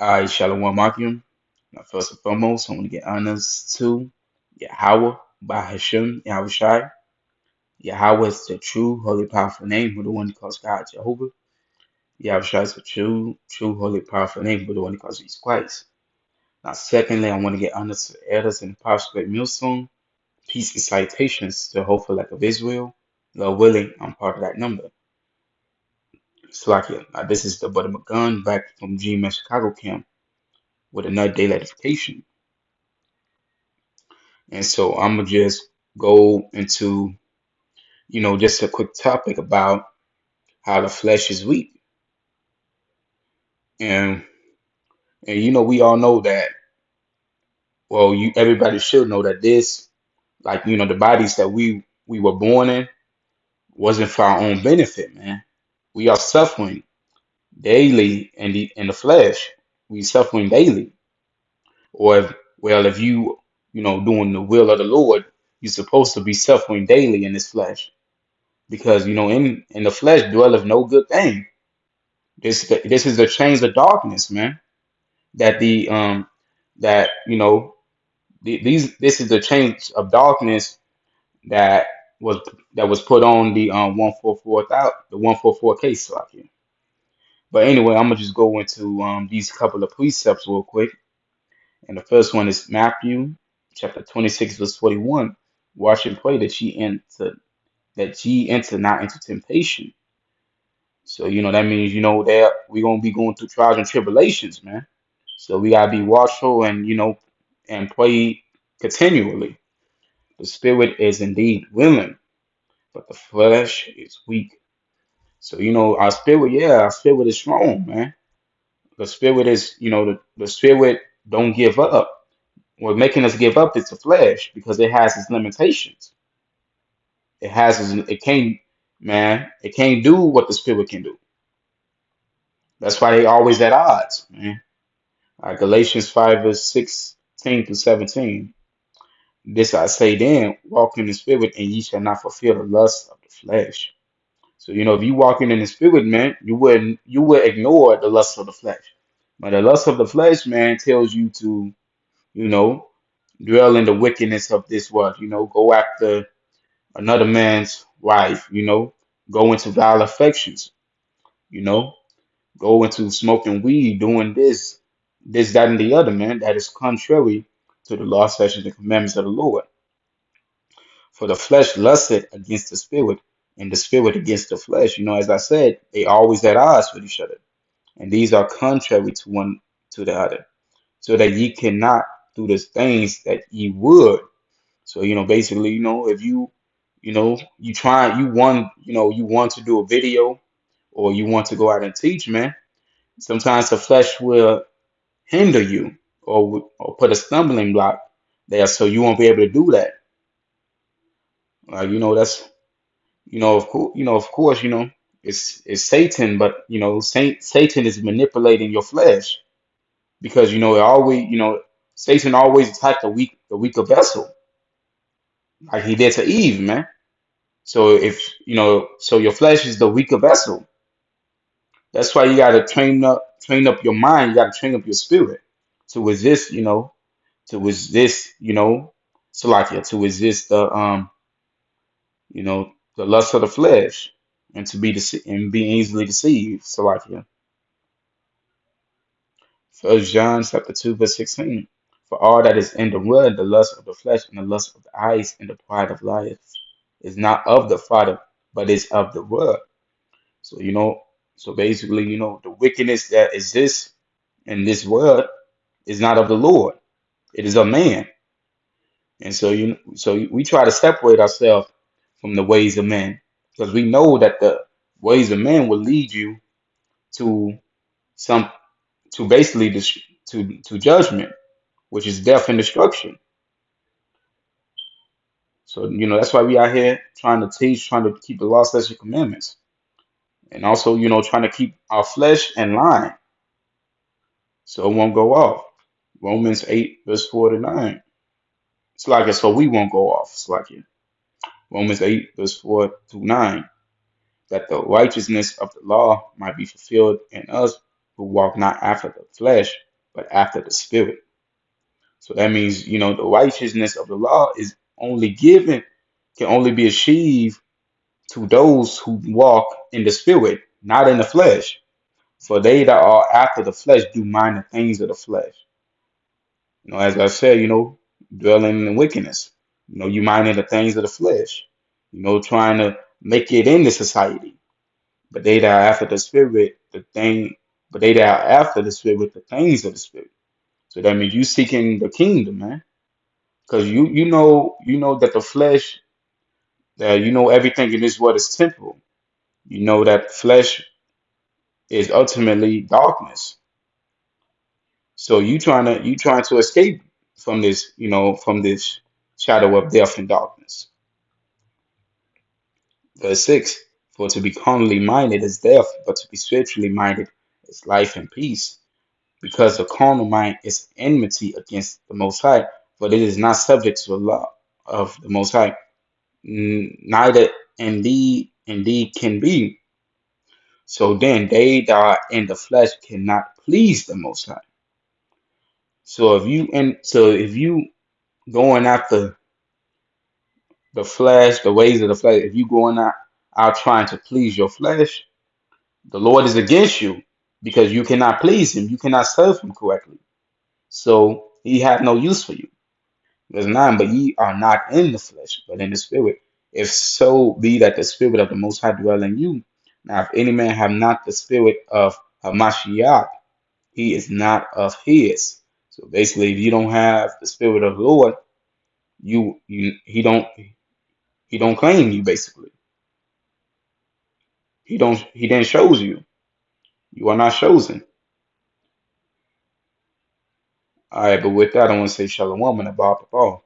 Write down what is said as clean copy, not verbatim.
I Shalom Makim. Now, first and foremost, I want to get honors to Yahweh, Bahashem, Yahweh Shai. Yahweh is the true, holy, powerful name, who the one who calls God Jehovah. Yahweh Shai is the true, holy, powerful name, who the one who calls Jesus Christ. Now, secondly, I want to get honors to the elders in the Power Square Millstone. Peace and citations to the hopeful like of Israel. Lord willing, I'm part of that number. Slakia. Now, this is the Brother McGun back from GMS Chicago camp with another daily edification. And so I'm gonna just go into, just a quick topic about how the flesh is weak. And we all know that, well, everybody should know that this, like, the bodies that we were born in wasn't for our own benefit, man. We are suffering daily in the flesh. We suffering daily. Or if doing the will of the Lord, you're supposed to be suffering daily in this flesh. Because in the flesh dwelleth no good thing. This is the chains of darkness, man. That the that these this is the chains of darkness that was that was put on the 144 case lock here. But anyway, I'm gonna just go into these couple of precepts real quick. And the first one is Matthew chapter 26 verse 41. Watch and pray that ye enter not into temptation. So, that means, that we're going to be going through trials and tribulations, man. So we got to be watchful and, and pray continually. The spirit is indeed willing, but the flesh is weak. So, our spirit is strong, man. The spirit is, the spirit don't give up. What making us give up is the flesh because it has its limitations. It can't, man, it can't do what the spirit can do. That's why they always at odds, man. Galatians 5 verse 16 to 17. This I say then, walk in the spirit, and ye shall not fulfill the lust of the flesh. So, if you walking in the spirit, man, you would ignore the lust of the flesh. But the lust of the flesh, man, tells you to, you know, dwell in the wickedness of this world, go after another man's wife, go into vile affections, you know, go into smoking weed, doing this, that, and the other, man, that is contrary to the law, statutes, and commandments of the Lord. For the flesh lusted against the spirit, and the spirit against the flesh. As I said, they always at odds with each other, and these are contrary to one to the other, so that ye cannot do the things that ye would. So, basically, if you want to do a video or you want to go out and teach, man, sometimes the flesh will hinder you or put a stumbling block there so you won't be able to do that. That's of course, it's Satan, but Satan is manipulating your flesh because it always Satan always attacked the weaker vessel like he did to Eve, man. So if so your flesh is the weaker vessel. That's why you gotta train up your mind, you gotta train up your spirit to resist, to resist, Salakia, to resist the lust of the flesh and to be easily deceived. Salakia. First John chapter 2, verse 16. For all that is in the world, the lust of the flesh and the lust of the eyes and the pride of life is not of the Father, but is of the world. So basically, the wickedness that exists in this world is not of the Lord. It is of man. And so we try to separate ourselves from the ways of men because we know that the ways of men will lead you to some to basically to judgment, which is death and destruction. So that's why we out here trying to teach, trying to keep the law, statutes, and commandments, and also trying to keep our flesh in line so it won't go off. Romans 8 verse 4 to 9. It's like it, so we won't go off. It's like it. Romans 8 verse 4 to 9. That the righteousness of the law might be fulfilled in us who walk not after the flesh, but after the Spirit. So that means, the righteousness of the law is only given, can only be achieved to those who walk in the Spirit, not in the flesh. For they that are after the flesh do mind the things of the flesh. As I said, dwelling in wickedness. You minding the things of the flesh. Trying to make it in the society. But they that are after the Spirit, but they that are after the Spirit, the things of the Spirit. So that means you seeking the kingdom, man. Because you know that the flesh, that everything in this world is temporal. You know that flesh is ultimately darkness. So you trying to escape from this, from this shadow of death and darkness. Verse 6, for to be carnally minded is death, but to be spiritually minded is life and peace. Because the carnal mind is enmity against the Most High, but it is not subject to the law of the Most High. Neither indeed can be. So then they that are in the flesh cannot please the Most High. So if you going after the flesh, the ways of the flesh, if you going out trying to please your flesh, the Lord is against you because you cannot please Him. You cannot serve Him correctly. So He had no use for you. Verse 9, but ye are not in the flesh, but in the Spirit. If so be that the Spirit of the Most High dwell in you. Now, if any man have not the Spirit of Hamashiach, he is not of his. So basically, if you don't have the Spirit of the Lord, he don't claim you. Basically, he then shows you. You are not chosen. All right, but with that, I want to say shalom and about the ball.